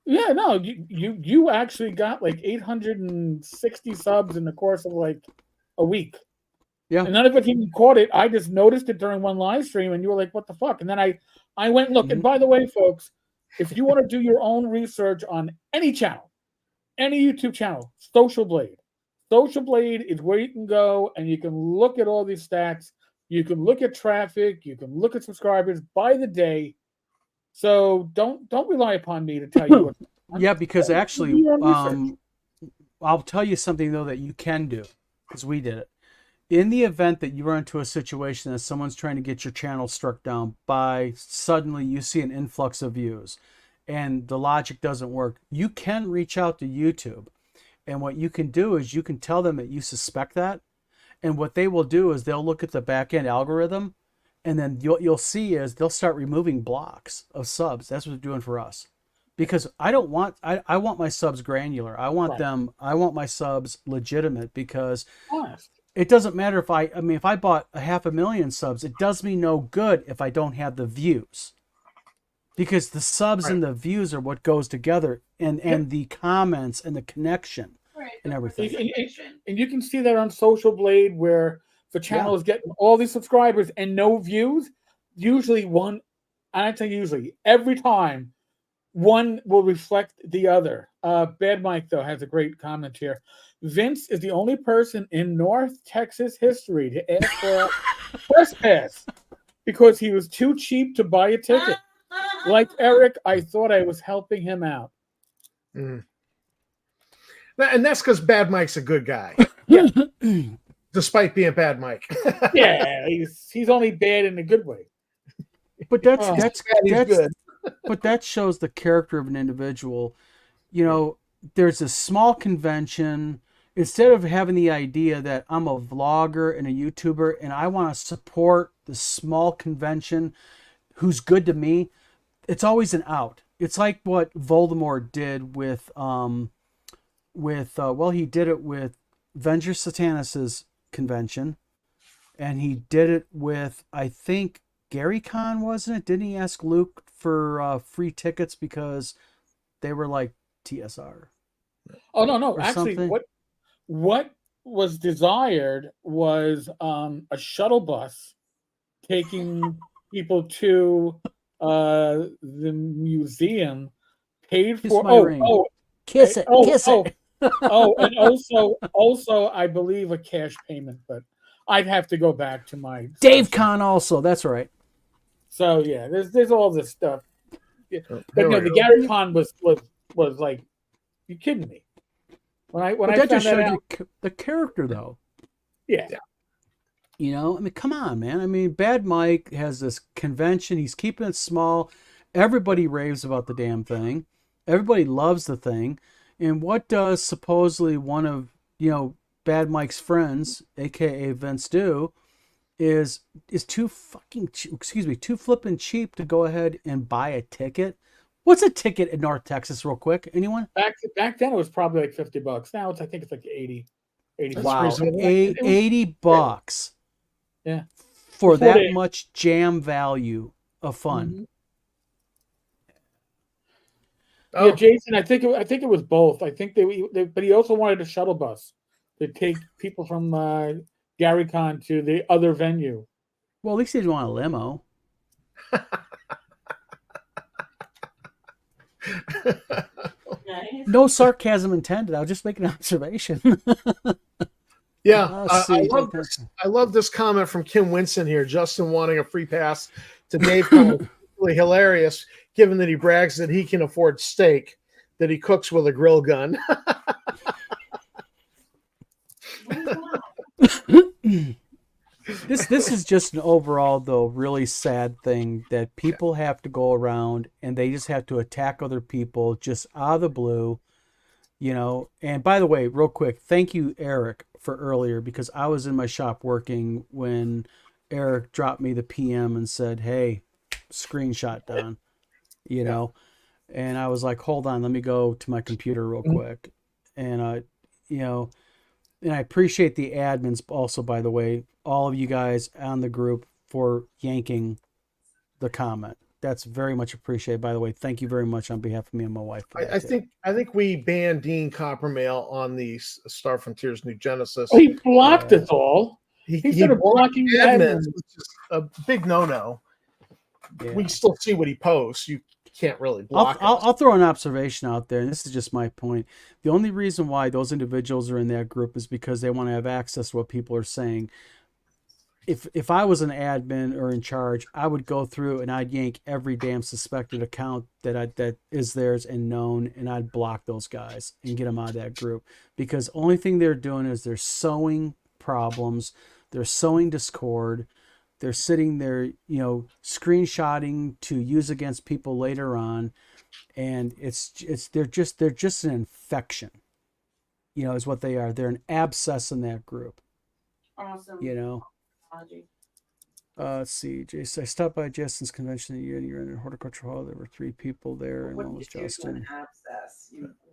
No, you actually got like 860 subs in the course of like a week. Yeah. And none of it even caught it. I just noticed it during one live stream, and you were like, "What the fuck?" And then I went and looked. And by the way, folks, if you want to do your own research on any channel, any YouTube channel, Social Blade is where you can go and you can look at all these stats. You can look at traffic. You can look at subscribers by the day. So don't rely upon me to tell you what. Yeah, because actually, I'll tell you something though that you can do, because we did it. in the event that you run into a situation that someone's trying to get your channel struck down by suddenly you see an influx of views and the logic doesn't work, you can reach out to YouTube. And what you can do is you can tell them that you suspect that. And what they will do is they'll look at the back end algorithm, and then you'll see is they'll start removing blocks of subs. That's what they're doing for us. Because I want my subs granular. I want my subs legitimate, because it doesn't matter if if I bought 500,000 subs, it does me no good if I don't have the views. Because the subs and the views are what goes together, and the comments and the connection and everything. And you can see that on Social Blade, where the channel is getting all these subscribers and no views. Usually every time, one will reflect the other. Bad Mike, though, has a great comment here. Vince is the only person in North Texas history to ask for a press pass because he was too cheap to buy a ticket. Like Erik, I thought I was helping him out. Mm. And that's because Bad Mike's a good guy. Yeah. Despite being Bad Mike. Yeah, he's only bad in a good way. But that's good. But that shows the character of an individual. You know, there's a small convention. Instead of having the idea that I'm a vlogger and a YouTuber and I want to support the small convention who's good to me, it's always an out. It's like what Voldemort did with he did it with Venger Satanis's convention, and he did it with, I think, Gary Con, wasn't it? Didn't he ask Luke for free tickets because they were like TSR? Oh no! Actually, something? What was desired was a shuttle bus taking people to the museum, paid Kiss for. My ring. Kiss it. And also, I believe a cash payment, but I'd have to go back to my Dave Con also. That's right. So yeah, there's all this stuff. But no, the Gary Con was like, you kidding me? When I that just found showed that out, you the character, though. Yeah. You know, I mean, come on, man. I mean, Bad Mike has this convention. He's keeping it small. Everybody raves about the damn thing. Everybody loves the thing. And what does supposedly one of, Bad Mike's friends, aka Vince, do is too flippin' cheap to go ahead and buy a ticket. What's a ticket in North Texas, real quick? Anyone? Back then it was probably like $50. Now I think it's like 80. Wow, $80. Yeah. For that much jam value of fun. Mm-hmm. Oh. Yeah, Jason, I think it was both. I think but he also wanted a shuttle bus to take people from GaryCon to the other venue. Well, at least he didn't want a limo. Nice. No sarcasm intended. I was just making an observation. Yeah, I love this comment from Kim Winson here. Justin wanting a free pass to Dave Con. Really hilarious, given that he brags that he can afford steak that he cooks with a grill gun. This is just an overall, though, really sad thing that people have to go around and they just have to attack other people just out of the blue, And by the way, real quick, thank you, Erik, for earlier, because I was in my shop working when Erik dropped me the PM and said, "Hey, screenshot done," and I was like, "Hold on, let me go to my computer real quick," and and I appreciate the admins also, by the way, all of you guys on the group for yanking the comment. That's very much appreciated. By the way, thank you very much on behalf of me and my wife. I think we banned Dean Copermail on the Star Frontiers New Genesis. Oh, he blocked us all. He started blocking admins, which is a big no-no. Yeah. We still see what he posts. You can't really block. I'll throw an observation out there, and this is just my point. The only reason why those individuals are in that group is because they want to have access to what people are saying. If I was an admin or in charge, I would go through and I'd yank every damn suspected account that is theirs and known, and I'd block those guys and get them out of that group, because only thing they're doing is they're sowing problems. They're sowing discord. They're sitting there, screenshotting to use against people later on, and they're just an infection. Is what they are. They're an abscess in that group. Awesome. Let's see. Jason, I stopped by Justin's convention you're in a horticulture hall. There were 3 people there, and one was Justin.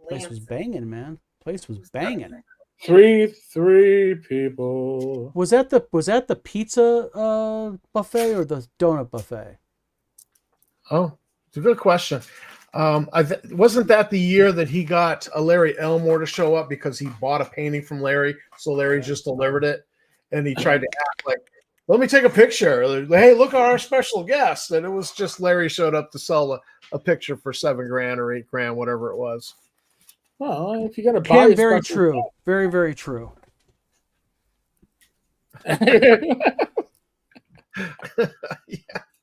Place was banging, man. Place was banging. Three people. Was that the pizza buffet or the donut buffet? Oh, it's a good question. Wasn't that the year that he got Larry Elmore to show up because he bought a painting from Larry, so Larry just delivered it, and he tried to act like, let me take a picture. Hey, look at our special guest, and it was just Larry showed up to sell a picture for $7,000 or $8,000, whatever it was. Well, if you got to buy, very true, very very true. Yeah,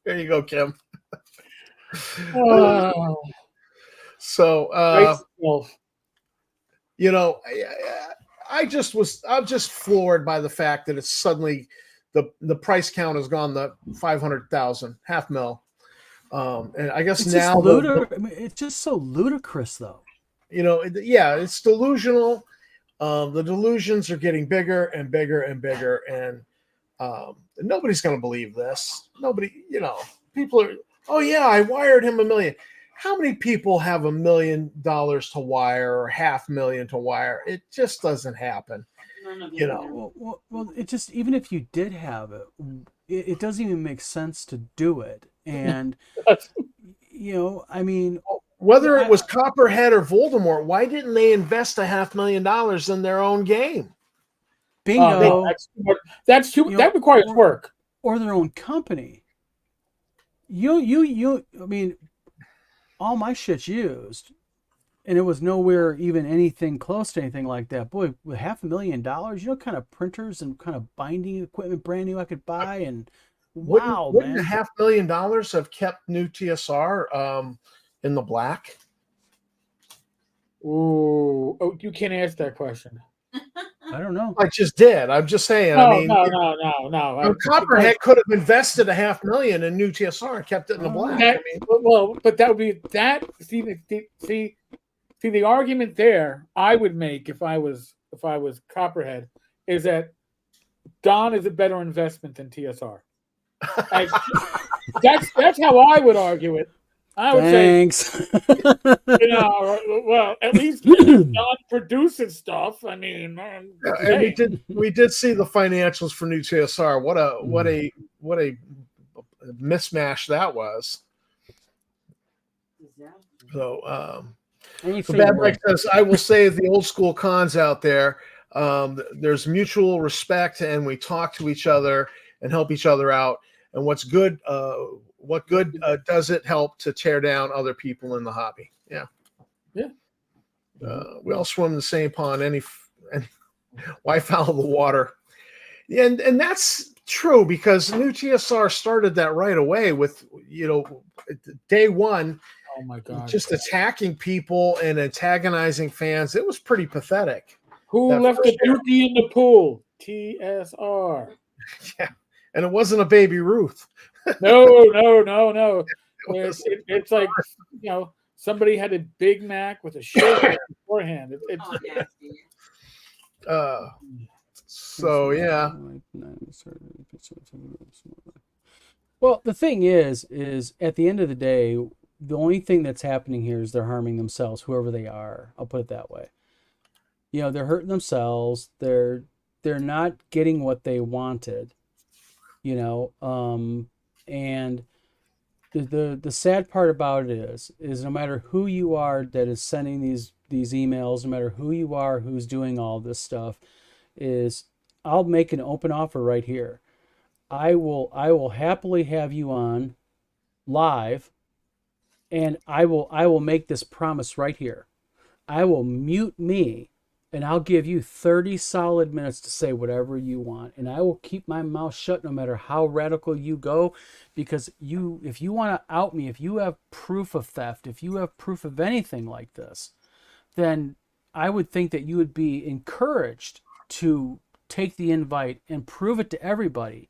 there you go, Kim. So, I'm just floored by the fact that it's suddenly the price count has gone to 500,000, $500,000. And I guess it's now it's just so ludicrous, though. It's delusional. The delusions are getting bigger and bigger and bigger, and nobody's going to believe this. Nobody, people are, oh yeah, I wired him $1 million. How many people have $1 million to wire or $500,000 to wire? It just doesn't happen. Well, it just, even if you did have it, it doesn't even make sense to do it. And I mean, whether it was Copperhead or Voldemort, why didn't they invest $500,000 in their own game? Bingo. That requires work. Or their own company. I mean, all my shit's used, and it was nowhere even anything close to anything like that. Boy, with $500,000, kind of printers and kind of binding equipment brand new I could buy, and wow, wouldn't man. $500,000 have kept Nu TSR in the black? Ooh, you can't ask that question. I don't know. I just did. I'm just saying. No. Copperhead could have invested $500,000 in Nu TSR and kept it in the black. But that would be that. See the argument there I would make if I was Copperhead is that Don is a better investment than TSR. That's how I would argue it. I would say, well, at least Don produces stuff. I mean, and we did see the financials for Nu TSR. What a mismatch that was. So, Bad Mike says, I will say the old school cons out there. There's mutual respect, and we talk to each other and help each other out. And what good does it help to tear down other people in the hobby? Yeah. We all swim in the same pond. Any why follow the water? And that's true, because Nu TSR started that right away with day one. Oh my God! Just attacking people and antagonizing fans. It was pretty pathetic. Who left the dookie in the pool? TSR. Yeah, and it wasn't a Baby Ruth. No. It's like somebody had a Big Mac with a shirt beforehand. So yeah. Well, the thing is at the end of the day, the only thing that's happening here is they're harming themselves, whoever they are. I'll put it that way. They're hurting themselves. They're not getting what they wanted. And the sad part about it is no matter who you are that is sending these emails, no matter who you are who's doing all this stuff, is I'll make an open offer right here. I will happily have you on live, and I will make this promise right here. I will mute me, and I'll give you 30 solid minutes to say whatever you want, and I will keep my mouth shut no matter how radical you go, because if you want to out me, if you have proof of theft, if you have proof of anything like this, then I would think that you would be encouraged to take the invite and prove it to everybody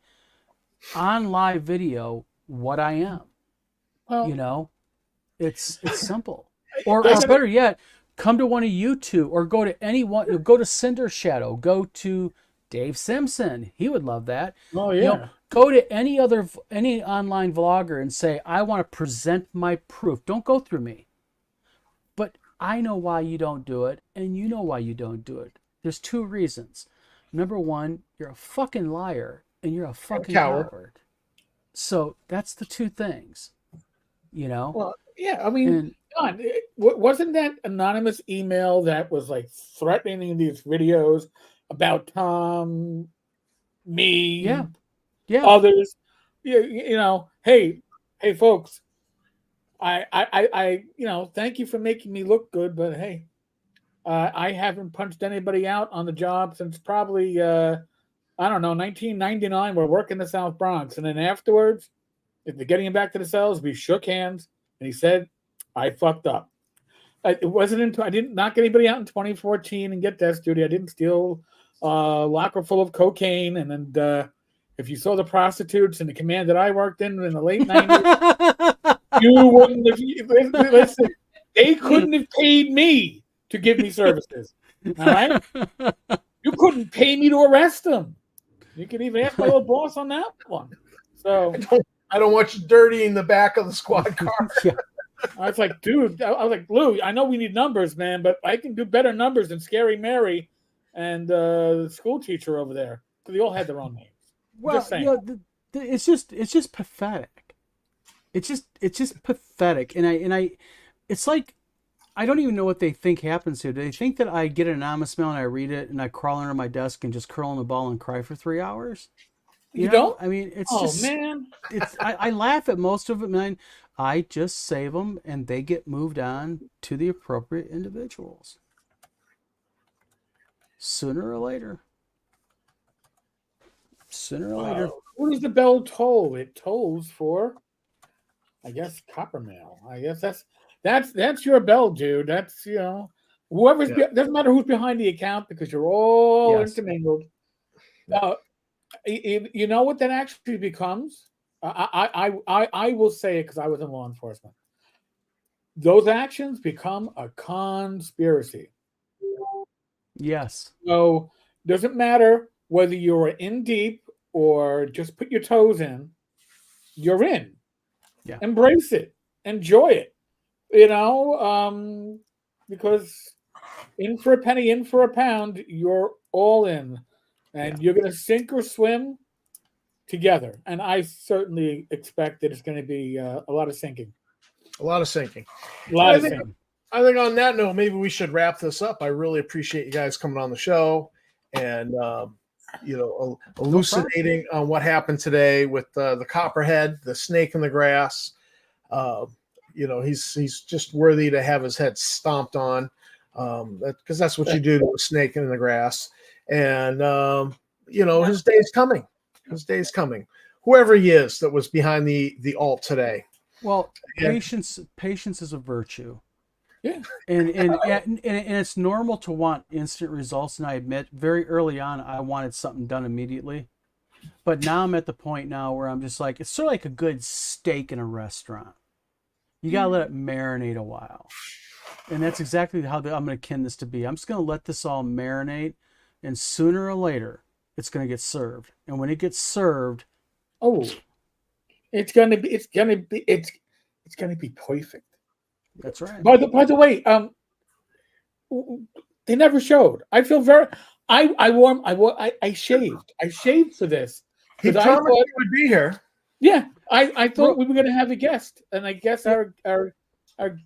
on live video what I am. Well, You know, it's simple. Or better yet, come to one of you two, or go to anyone. Go to Cinder Shadow. Go to Dave Simpson. He would love that. Oh yeah. You know, go to any online vlogger and say, I want to present my proof. Don't go through me. But I know why you don't do it, and you know why you don't do it. There's 2 reasons. Number 1, you're a fucking liar, and you're a fucking coward. So that's the 2 things. You know? Well, yeah, I mean, God, wasn't that anonymous email that was like threatening these videos about Tom, me, others? You know, hey, folks, I, you know, thank you for making me look good, but hey, I haven't punched anybody out on the job since probably, I don't know, 1999. We're working the South Bronx, and then afterwards, if they're getting him back to the cells, we shook hands, and he said, I fucked up. It wasn't until I didn't knock anybody out in 2014 and get death duty. I didn't steal a locker full of cocaine. And then if you saw the prostitutes in the command that I worked in the late 90s, you wouldn't have, listen, they couldn't have paid me to give me services. All right? You couldn't pay me to arrest them. You can even ask my little boss on that one. So I don't want you dirtying the back of the squad car. I was like, dude, I was like, Lou, I know we need numbers, man, but I can do better numbers than Scary Mary and the school teacher over there. Because they all had their own names. Well, you know, it's just pathetic. It's just pathetic. And it's like, I don't even know what they think happens here. Do they think that I get an anonymous mail and I read it and I crawl under my desk and just curl in the ball and cry for 3 hours? You know? Don't? I mean, it's just, man. I laugh at most of it, man. I just save them and they get moved on to the appropriate individuals. Sooner or later. Sooner or later. What does the bell toll? It tolls for, I guess, Copermail. I guess that's your bell, dude. That's, you know, whoever's doesn't matter who's behind the account because you're all intermingled. You know what that actually becomes? I will say it because I was in law enforcement. Those actions become a conspiracy. Yes. So doesn't matter whether you're in deep or just put your toes in. You're in. Yeah. Embrace it. Enjoy it. You know, because in for a penny, in for a pound, you're all in. And you're going to sink or swim together. And I certainly expect that it's going to be a lot of sinking. A lot of sinking. I think on that note, maybe we should wrap this up. I really appreciate you guys coming on the show and, you know, elucidating on what happened today with the copperhead, the snake in the grass. You know, he's just worthy to have his head stomped on because that's what you do to a snake in the grass. And, you know, his day's coming. His day's coming. Whoever he is that was behind the alt today. Well, patience is a virtue. Yeah. And it's normal to want instant results. And I admit very early on, I wanted something done immediately. But now I'm at the point now where I'm just like, it's sort of like a good steak in a restaurant. You got to let it marinate a while. And that's exactly how I'm going to kin this to be. I'm just going to let this all marinate. And sooner or later, it's going to get served. And when it gets served, it's going to be perfect. That's right. By the way, they never showed. I feel very. I shaved. I shaved for this. He promised he would be here. Yeah, I thought we were going to have a guest, and I guess our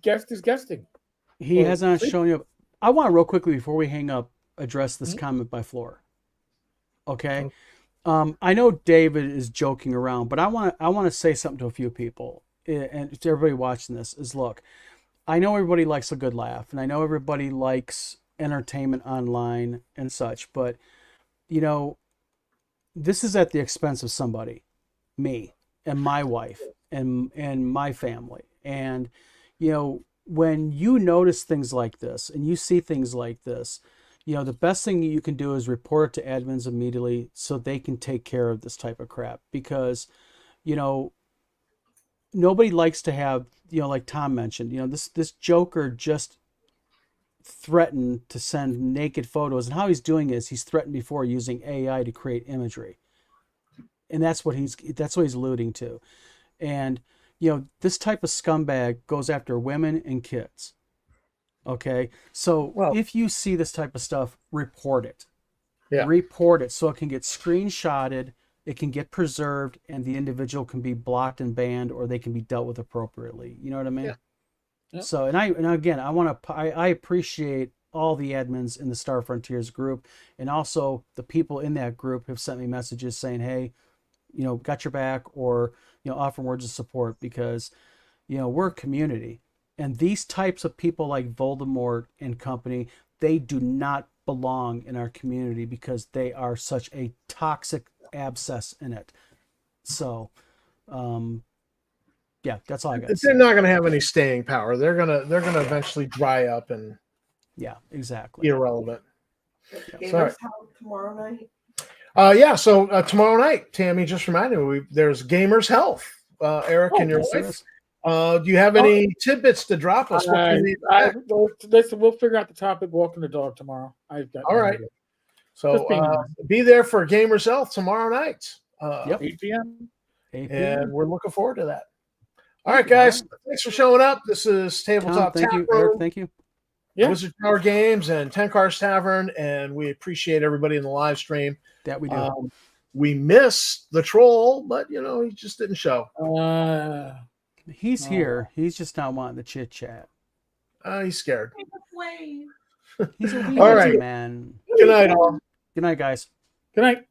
guest is guesting. He has not shown up. I want to real quickly before we hang up address this comment by Floor. Okay. I know David is joking around, but I want to say something to a few people and to everybody watching this is look, I know everybody likes a good laugh and I know everybody likes entertainment online and such, but you know, this is at the expense of somebody, me and my wife and my family. And, you know, when you notice things like this and you see things like this, the best thing you can do is report it to admins immediately so they can take care of this type of crap, because, nobody likes to have, like Tom mentioned, this joker just threatened to send naked photos, and how he's doing is he's threatened before using AI to create imagery, and that's what he's alluding to. And this type of scumbag goes after women and kids. Okay, so if you see this type of stuff, report it. Report it so it can get screenshotted, it can get preserved, and the individual can be blocked and banned, or they can be dealt with appropriately. You know what I mean? Yeah. So, and again, I appreciate all the admins in the Star Frontiers group, and also the people in that group have sent me messages saying, hey, got your back, or, offering words of support, because, we're a community. And these types of people like Voldemort and company, they do not belong in our community because they are such a toxic abscess in it. So, yeah, that's all I got to say. They're not going to have any staying power. They're gonna eventually dry up and exactly irrelevant. Gamers Help tomorrow night. So tomorrow night, Tammy just reminded me, there's Gamers Health. Erik and your wife. Do you have any tidbits to drop us? Listen, we'll figure out the topic walking the dog tomorrow. All right. So be there for Gamers Health tomorrow night. 8 p.m. And we're looking forward to that. All right, guys. Thanks for showing up. This is Tabletop Thank Tap you, Room, Erik, thank you. Wizard Tower Games, and Tenkar's Tavern, and we appreciate everybody in the live stream. That we do. We missed the troll, but he just didn't show. He's here. He's just not wanting to chit chat. He's scared. He's a all right, man. Good night, all. Good night, guys. Good night.